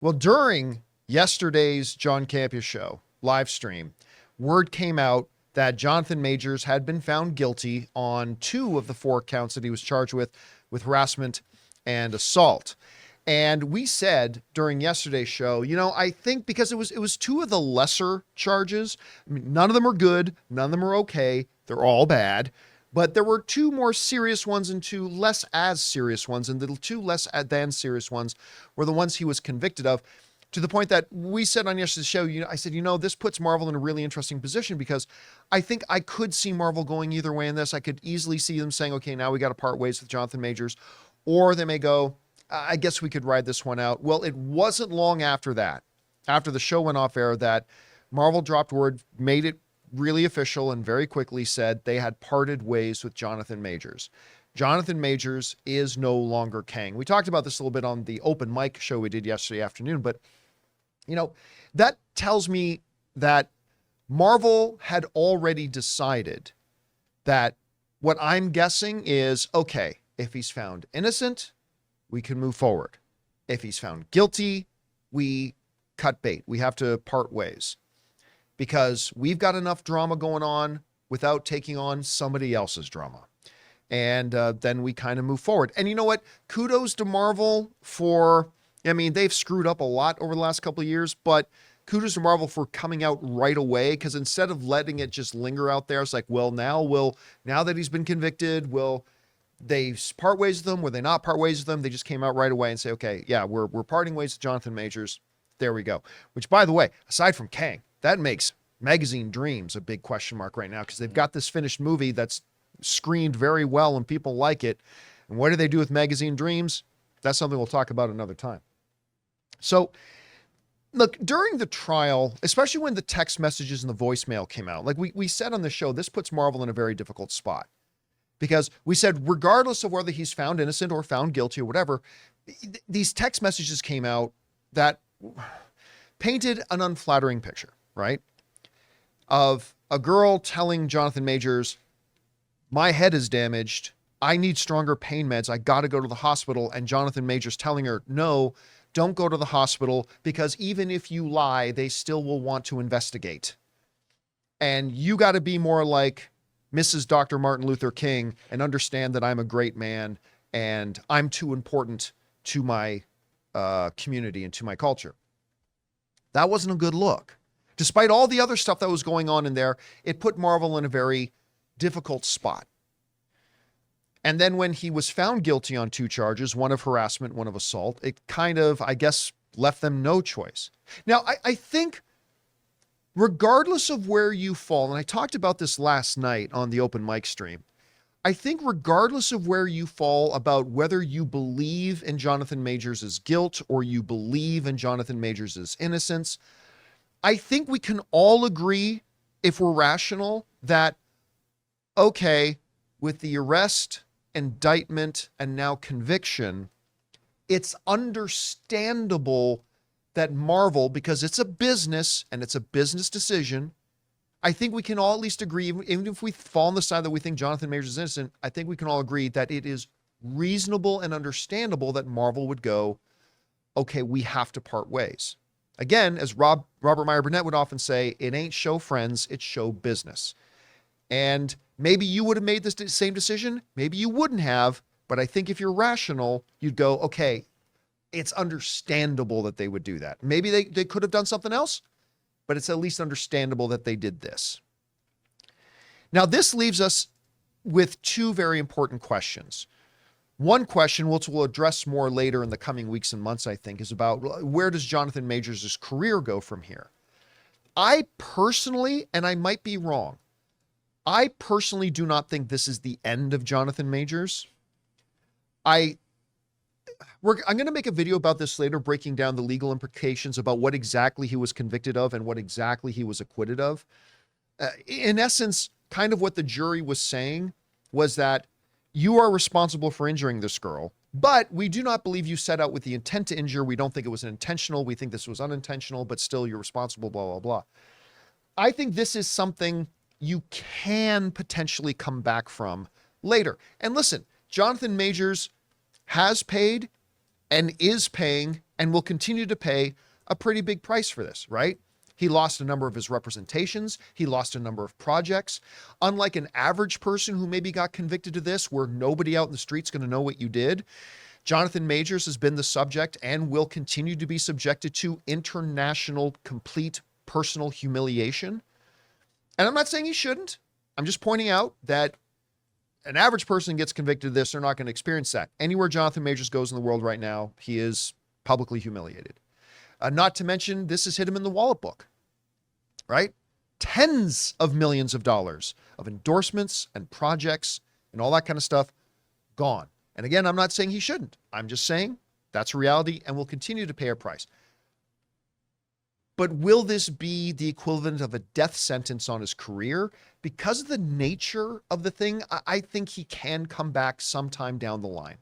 Well, during yesterday's John Campea Show live stream, word came out that Jonathan Majors had been found guilty on 2 of the 4 counts that he was charged with harassment and assault. And we said during yesterday's show, I think because it was 2 of the lesser charges. I mean, none of them are good, none of them are okay. They're all bad. But there were 2 more serious ones and 2 less as serious ones. And the 2 less than serious ones were the ones he was convicted of, to the point that we said on yesterday's show, I said, this puts Marvel in a really interesting position, because I think I could see Marvel going either way in this. I could easily see them saying, okay, now we got to part ways with Jonathan Majors, or they may go, I guess we could ride this one out. Well, it wasn't long after that, after the show went off air, that Marvel dropped word, made it really official, and very quickly said they had parted ways with Jonathan Majors. Jonathan Majors is no longer Kang. We talked about this a little bit on the open mic show we did yesterday afternoon, but that tells me that Marvel had already decided that what I'm guessing is, okay, if he's found innocent, we can move forward. If he's found guilty, we cut bait. We have to part ways, because we've got enough drama going on without taking on somebody else's drama. And then we kind of move forward. And you know what? Kudos to Marvel they've screwed up a lot over the last couple of years, but kudos to Marvel for coming out right away, because instead of letting it just linger out there, it's like, well, now that he's been convicted, will they part ways with him? Will they not part ways with him? They just came out right away and say, okay, yeah, we're parting ways with Jonathan Majors. There we go. Which, by the way, aside from Kang, that makes Magazine Dreams a big question mark right now, because they've got this finished movie that's screened very well and people like it. And what do they do with Magazine Dreams? That's something we'll talk about another time. So, look, during the trial, especially when the text messages and the voicemail came out, like we said on the show, this puts Marvel in a very difficult spot, because we said, regardless of whether he's found innocent or found guilty or whatever, these text messages came out that painted an unflattering picture, right? Of a girl telling Jonathan Majors, my head is damaged, I need stronger pain meds, I got to go to the hospital. And Jonathan Majors telling her, no, don't go to the hospital, because even if you lie, they still will want to investigate. And you got to be more like Mrs. Dr. Martin Luther King and understand that I'm a great man and I'm too important to my community and to my culture. That wasn't a good look. Despite all the other stuff that was going on in there, it put Marvel in a very difficult spot. And then when he was found guilty on 2 charges, one of harassment, one of assault, it kind of, I guess, left them no choice. Now, I think regardless of where you fall, and I talked about this last night on the open mic stream, I think regardless of where you fall about whether you believe in Jonathan Majors' guilt or you believe in Jonathan Majors' innocence, I think we can all agree, if we're rational, that, okay, with the arrest, indictment, and now conviction, it's understandable that Marvel, because it's a business and it's a business decision, I think we can all at least agree, even if we fall on the side that we think Jonathan Majors is innocent, I think we can all agree that it is reasonable and understandable that Marvel would go, okay, we have to part ways. Again, as Robert Meyer Burnett would often say, it ain't show friends, it's show business. And maybe you would have made this same decision. Maybe you wouldn't have. But I think if you're rational, you'd go, okay, it's understandable that they would do that. Maybe they could have done something else, but it's at least understandable that they did this. Now, this leaves us with 2 very important questions. One question, which we'll address more later in the coming weeks and months, I think, is about where does Jonathan Majors' career go from here? I personally, and I might be wrong, I personally do not think this is the end of Jonathan Majors. I'm going to make a video about this later, breaking down the legal implications about what exactly he was convicted of and what exactly he was acquitted of. In essence, kind of what the jury was saying was that you are responsible for injuring this girl, but we do not believe you set out with the intent to injure. We don't think it was intentional. We think this was unintentional, but still you're responsible, blah, blah, blah. I think this is something you can potentially come back from later. And listen, Jonathan Majors has paid and is paying and will continue to pay a pretty big price for this, right? He lost a number of his representations. He lost a number of projects. Unlike an average person who maybe got convicted of this, where nobody out in the street's going to know what you did, Jonathan Majors has been the subject and will continue to be subjected to international, complete personal humiliation. And I'm not saying he shouldn't. I'm just pointing out that an average person gets convicted of this, they're not going to experience that. Anywhere Jonathan Majors goes in the world right now, he is publicly humiliated. Not to mention, this has hit him in the wallet book, right? Tens of millions of dollars of endorsements and projects and all that kind of stuff gone. And again, I'm not saying he shouldn't. I'm just saying that's reality and will continue to pay a price. But will this be the equivalent of a death sentence on his career? Because of the nature of the thing, I think he can come back sometime down the line.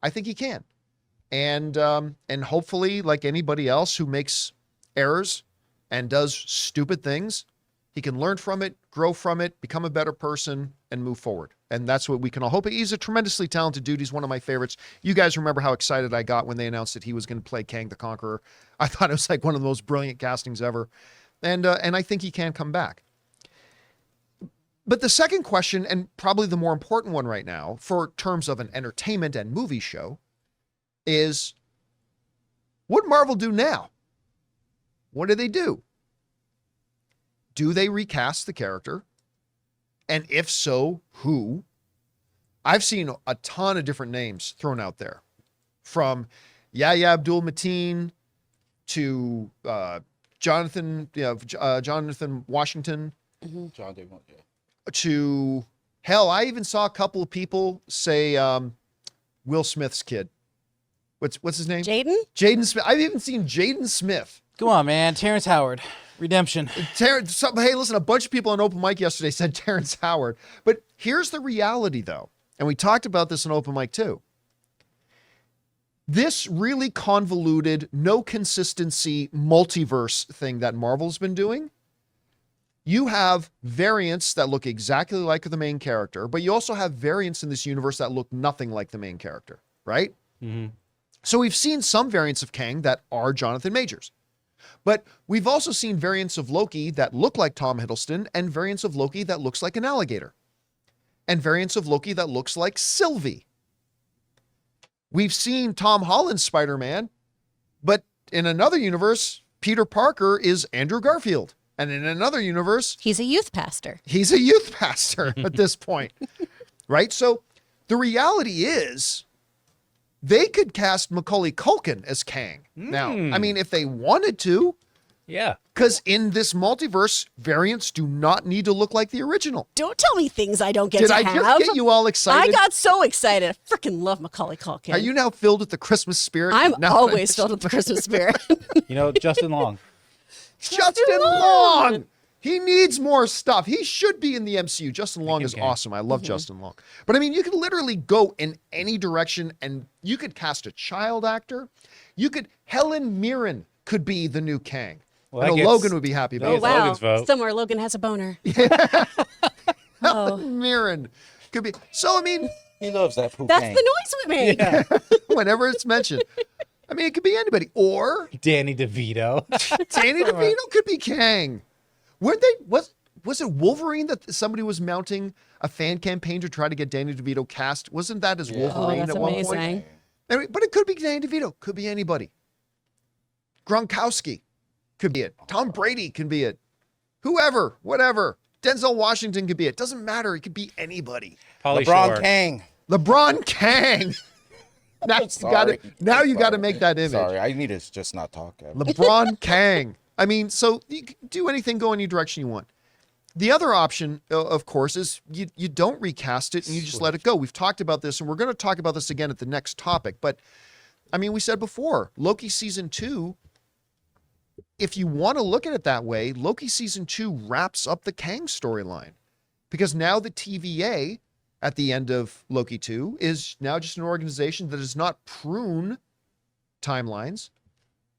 I think he can. And hopefully, like anybody else who makes errors and does stupid things, he can learn from it, grow from it, become a better person, and move forward. And that's what we can all hope. He's a tremendously talented dude. He's one of my favorites. You guys remember how excited I got when they announced that he was going to play Kang the Conqueror. I thought it was like one of the most brilliant castings ever. And I think he can come back. But the second question, and probably the more important one right now, for terms of an entertainment and movie show, is what Marvel do now? What do they do? Do they recast the character? And if so, who? I've seen a ton of different names thrown out there, from Yahya Abdul-Mateen to Jonathan Washington, John David, yeah. to hell, I even saw a couple of people say Will Smith's kid. What's his name? Jaden Smith. I've even seen Jaden Smith. Come on, man. Terrence Howard. Redemption. Hey, listen, a bunch of people on Open Mic yesterday said Terrence Howard. But here's the reality, though, and we talked about this on Open Mic, too. This really convoluted, no consistency multiverse thing that Marvel's been doing, you have variants that look exactly like the main character, but you also have variants in this universe that look nothing like the main character, right? Mm-hmm. So we've seen some variants of Kang that are Jonathan Majors. But we've also seen variants of Loki that look like Tom Hiddleston, and variants of Loki that looks like an alligator, and variants of Loki that looks like Sylvie. We've seen Tom Holland's Spider-Man, but in another universe, Peter Parker is Andrew Garfield. And in another universe, he's a youth pastor. He's a youth pastor at this point, right? So the reality is they could cast Macaulay Culkin as Kang. Now, I mean, if they wanted to. Yeah. Because in this multiverse, variants do not need to look like the original. Don't tell me things I don't get Did to I have. just get you all excited? I got so excited. I freaking love Macaulay Culkin. Are you now filled with the Christmas spirit? I'm now always filled with the Christmas spirit. You know, Justin Long. Justin Long! He needs more stuff. He should be in the MCU. Justin Long is awesome. I love Justin Long. But I mean, you could literally go in any direction, and you could cast a child actor. Helen Mirren could be the new Kang. Well, I know Logan would be happy about Oh, it. wow. Logan's vote. Somewhere Logan has a boner. Helen Mirren could be. So, I mean, He loves that poop. That's the noise we make. Yeah. whenever it's mentioned. I mean, it could be anybody. Or Danny DeVito. Danny DeVito could be Kang. Was it Wolverine that somebody was mounting a fan campaign to try to get Danny DeVito cast? Wasn't that as Wolverine that's at one amazing. point? Anyway, but it could be Danny DeVito. Could be anybody. Gronkowski could be it. Tom Brady can be it. Whoever, whatever. Denzel Washington could be it. Doesn't matter. It could be anybody. Pauly LeBron Shore. Kang. LeBron Kang. Now you got to make that image. Sorry, I need to just not talk. LeBron Kang. I mean, so you can do anything, go any direction you want. The other option, of course, is you don't recast it and you just let it go. We've talked about this, and we're going to talk about this again at the next topic. But, I mean, we said before, Loki Season 2, if you want to look at it that way, Loki Season 2 wraps up the Kang storyline. Because now the TVA at the end of Loki 2 is now just an organization that does not prune timelines.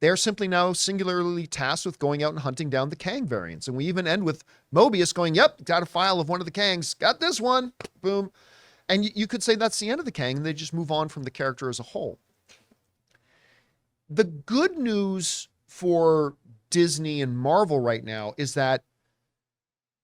They're simply now singularly tasked with going out and hunting down the Kang variants. And we even end with Mobius going, yep, got a file of one of the Kangs. Got this one. Boom. And you could say that's the end of the Kang, and they just move on from the character as a whole. the good news for Disney and Marvel right now is that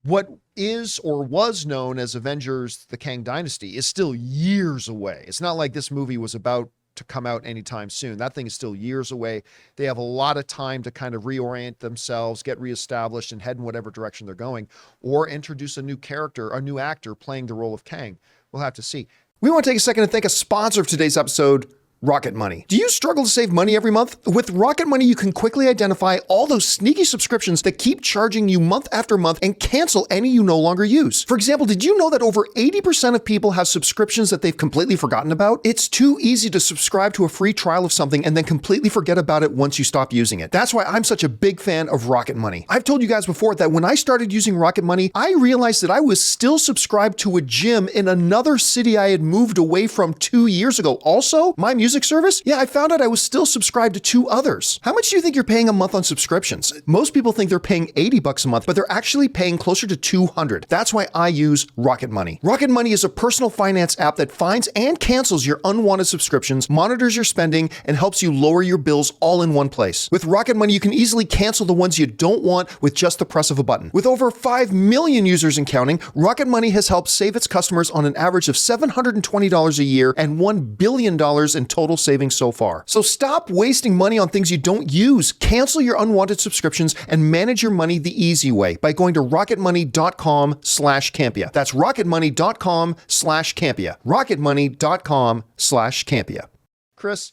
what is or was known as Avengers: The Kang Dynasty is still years away. It's not like this movie was about to come out anytime soon. That thing is still years away. They have a lot of time to kind of reorient themselves, get reestablished, and head in whatever direction they're going, or introduce a new character, a new actor playing the role of Kang. We'll have to see. We want to take a second to thank a sponsor of today's episode, Rocket Money. Do you struggle to save money every month? With Rocket Money, you can quickly identify all those sneaky subscriptions that keep charging you month after month and cancel any you no longer use. For example, did you know that over 80% of people have subscriptions that they've completely forgotten about? It's too easy to subscribe to a free trial of something and then completely forget about it once you stop using it. That's why I'm such a big fan of Rocket Money. I've told you guys before that when I started using Rocket Money, I realized that I was still subscribed to a gym in another city I had moved away from 2 years ago. Also, my music service? Yeah, I found out I was still subscribed to 2 others. How much do you think you're paying a month on subscriptions? Most people think they're paying $80 a month, but they're actually paying closer to $200. That's why I use Rocket Money. Rocket Money is a personal finance app that finds and cancels your unwanted subscriptions, monitors your spending, and helps you lower your bills all in one place. With Rocket Money, you can easily cancel the ones you don't want with just the press of a button. With over 5 million users and counting, Rocket Money has helped save its customers on an average of $720 a year and $1 billion in total savings so far. So stop wasting money on things you don't use. Cancel your unwanted subscriptions and manage your money the easy way by going to rocketmoney.com/Campea. That's rocketmoney.com/Campea. rocketmoney.com/Campea. Chris,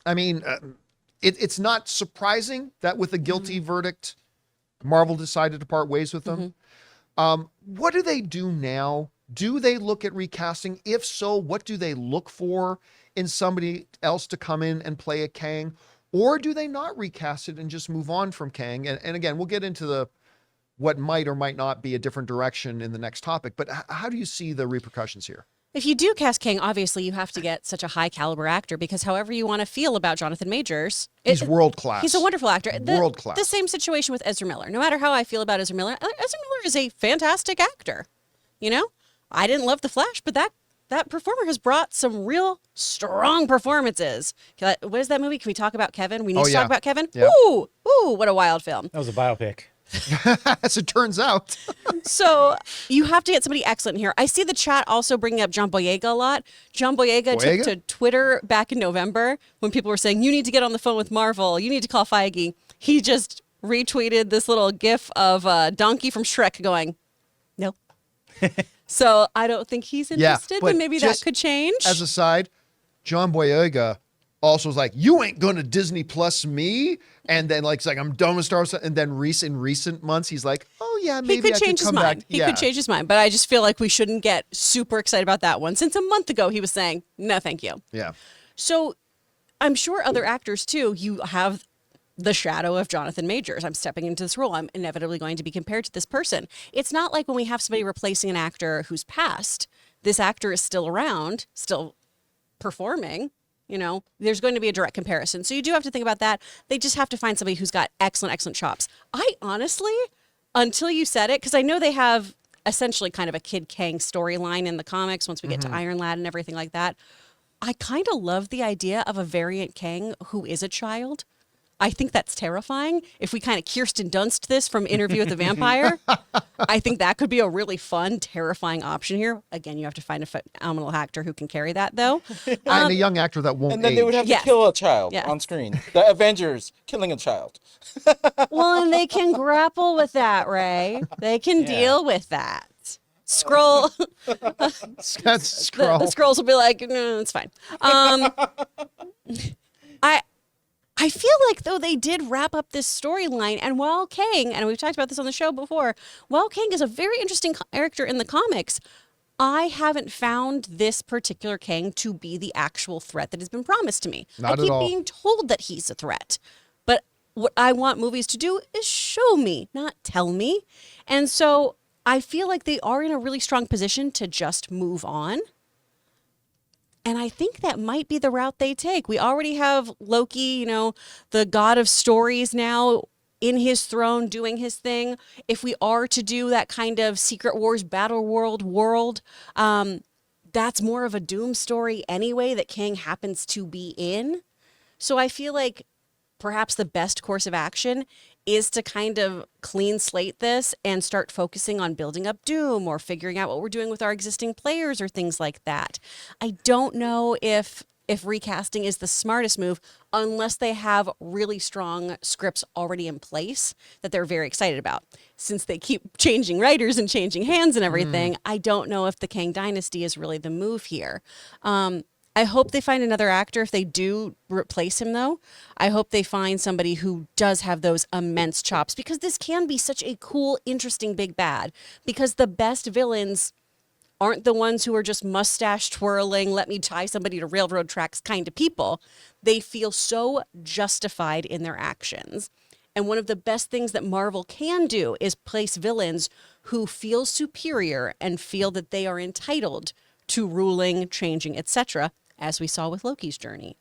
I mean, it's not surprising that with a guilty verdict, Marvel decided to part ways with them. What do they do now? Do they look at recasting? If so, what do they look for in somebody else to come in and play a Kang? Or do they not recast it and just move on from Kang? And again, we'll get into what might or might not be a different direction in the next topic, but how do you see the repercussions here? If you do cast Kang, obviously you have to get such a high caliber actor because however you want to feel about Jonathan Majors, he's world class. He's a wonderful actor. World class. The same situation with Ezra Miller. No matter how I feel about Ezra Miller is a fantastic actor. You know, I didn't love The Flash, but that performer has brought some real strong performances. What is that movie? Can we talk about Kevin? We need to talk about Kevin. Yeah. Ooh, what a wild film. That was a biopic. As it turns out. So you have to get somebody excellent here. I see the chat also bringing up John Boyega a lot. John Boyega took to Twitter back in November when people were saying, you need to get on the phone with Marvel. You need to call Feige. He just retweeted this little gif of Donkey from Shrek going, no. So I don't think he's interested, but maybe that could change. As a side, John Boyega also was like, you ain't gonna Disney Plus me. And then it's like, I'm done with Star Wars. And then in recent months, he's like, oh yeah, maybe he could I change could his come mind. back. He could change his mind. But I just feel like we shouldn't get super excited about that one. Since a month ago, he was saying, no, thank you. Yeah. So I'm sure other actors too, you have the shadow of Jonathan Majors. I'm stepping into this role. I'm inevitably going to be compared to this person. It's not like when we have somebody replacing an actor who's passed, this actor is still around, still performing. You know, there's going to be a direct comparison. So you do have to think about that. They just have to find somebody who's got excellent chops. I honestly, until you said it, because I know they have essentially kind of a Kid Kang storyline in the comics once we get to Iron Lad and everything like that. I kind of love the idea of a variant Kang who is a child. I think that's terrifying. If we kind of Kirsten Dunst this from Interview with the Vampire, I think that could be a really fun, terrifying option here. Again, you have to find a phenomenal actor who can carry that, though. And a young actor that won't And then age. they would have to kill a child Yeah. on screen. The Avengers killing a child. Well, and they can grapple with that, Ray. They can deal with that. Scroll. That's Scroll. The scrolls will be like, no, it's fine. I feel like, though, they did wrap up this storyline. And while Kang, and we've talked about this on the show before, while Kang is a very interesting character in the comics, I haven't found this particular Kang to be the actual threat that has been promised to me. Not I at keep all. being told that he's a threat. But what I want movies to do is show me, not tell me. And so I feel like they are in a really strong position to just move on. And I think that might be the route they take. We already have Loki, you know, the god of stories now in his throne doing his thing. If we are to do that kind of Secret Wars Battle world, that's more of a doom story anyway that Kang happens to be in. So I feel like perhaps the best course of action is to kind of clean slate this and start focusing on building up Doom or figuring out what we're doing with our existing players or things like that. I don't know if recasting is the smartest move unless they have really strong scripts already in place that they're very excited about. Since they keep changing writers and changing hands and everything, I don't know if the Kang Dynasty is really the move here. I hope they find another actor. If they do replace him, though, I hope they find somebody who does have those immense chops, because this can be such a cool, interesting big bad, because the best villains aren't the ones who are just mustache twirling, let me tie somebody to railroad tracks kind of people. They feel so justified in their actions. And one of the best things that Marvel can do is place villains who feel superior and feel that they are entitled to ruling, changing, etc., as we saw with Loki's journey,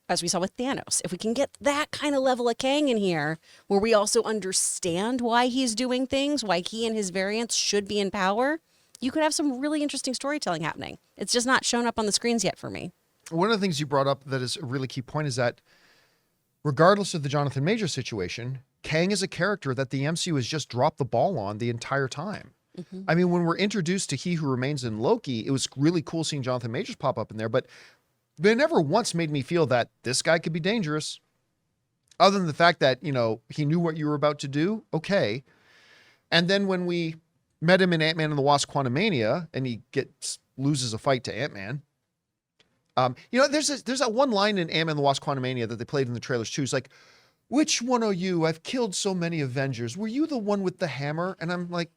as we saw with Thanos. If we can get that kind of level of Kang in here, where we also understand why he's doing things, why he and his variants should be in power, you could have some really interesting storytelling happening. It's just not shown up on the screens yet for me. One of the things you brought up that is a really key point is that regardless of the Jonathan Majors situation, Kang is a character that the MCU has just dropped the ball on the entire time. I mean, when we're introduced to He Who Remains in Loki, it was really cool seeing Jonathan Majors pop up in there, but they never once made me feel that this guy could be dangerous. Other than the fact that, you know, he knew what you were about to do. Okay. And then when we met him in Ant-Man and the Wasp: Quantumania, and he loses a fight to Ant-Man. You know, there's that one line in Ant-Man and the Wasp: Quantumania that they played in the trailers too. It's like, which one are you? I've killed so many Avengers. Were you the one with the hammer? And I'm like,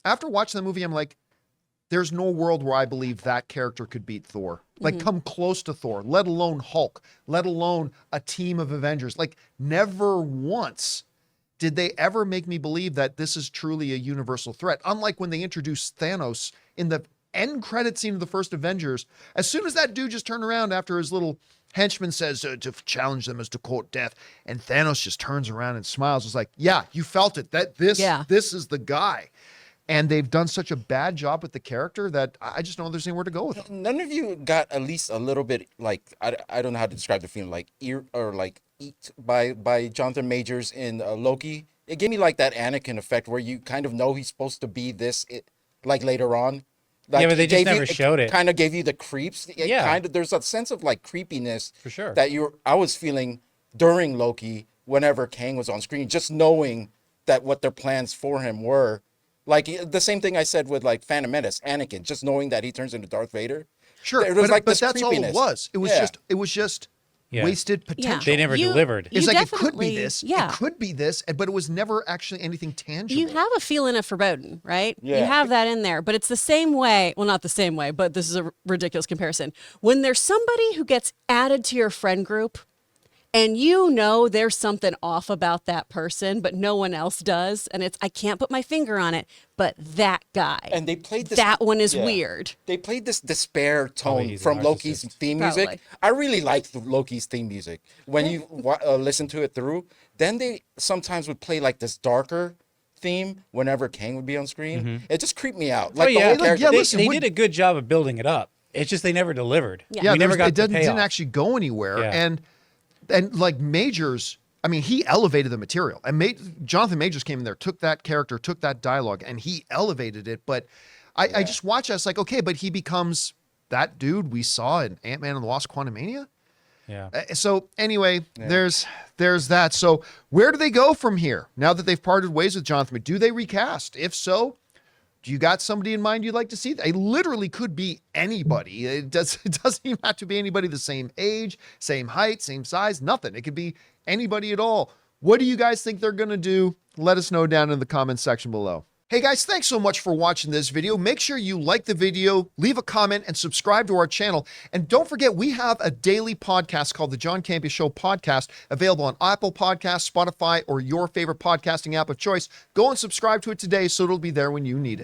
after watching the movie, I'm like, there's no world where I believe that character could beat Thor. Like, come close to Thor, let alone Hulk, let alone a team of Avengers. Like, never once did they ever make me believe that this is truly a universal threat. Unlike when they introduced Thanos in the end credit scene of the first Avengers, as soon as that dude just turned around after his little henchman says to challenge them is to court death, and Thanos just turns around and smiles. It's like, yeah, you felt it. This is the guy. And they've done such a bad job with the character that I just don't know there's anywhere to go with it. None of you got at least a little bit, like, I don't know how to describe the feeling, like eat by Jonathan Majors in Loki. It gave me like that Anakin effect where you kind of know he's supposed to be like later on. Like, yeah, but they just never showed it. Kind of gave you the creeps. Yeah. Kind of, there's a sense of like creepiness For sure. that I was feeling during Loki whenever Kang was on screen, just knowing that what their plans for him were. Like the same thing I said with like Phantom Menace, Anakin, just knowing that he turns into Darth Vader. Sure, There was but, like but this that's all it creepiness. was. It was just Yeah. wasted potential. They never delivered. It's You like it could be definitely- this, yeah. it could be this, but it was never actually anything tangible. You have a feeling of foreboding, right? Yeah. You have that in there, but it's the same way. Well, not the same way, but this is a ridiculous comparison. When there's somebody who gets added to your friend group and you know there's something off about that person, but no one else does, and I can't put my finger on it, but that guy. And they played this. That one is yeah. weird. They played this despair tone he's a from Loki's narcissist. theme music. Probably. I really liked Loki's theme music. When you listen to it through, then they sometimes would play like this darker theme whenever Kang would be on screen. It just creeped me out. Like the whole character. yeah, They, listen, they would- did a good job of building it up. It's just they never delivered. Yeah. We never it got the didn't payoff. actually go anywhere. Yeah. And like Majors, I mean, he elevated the material. And Jonathan Majors came in there, took that character, took that dialogue, and he elevated it. But I just watched it. It's like, okay, but he becomes that dude we saw in Ant-Man and the Wasp: Quantumania. Yeah. So anyway, there's that. So where do they go from here now that they've parted ways with Jonathan? Do they recast? If so, do you got somebody in mind you'd like to see? It literally could be anybody. It doesn't even have to be anybody the same age, same height, same size, nothing. It could be anybody at all. What do you guys think they're going to do? Let us know down in the comments section below. Hey guys, thanks so much for watching this video. Make sure you like the video, leave a comment, and subscribe to our channel. And don't forget, we have a daily podcast called the John Campea Show podcast, available on Apple Podcasts, Spotify, or your favorite podcasting app of choice. Go and subscribe to it today so it'll be there when you need it.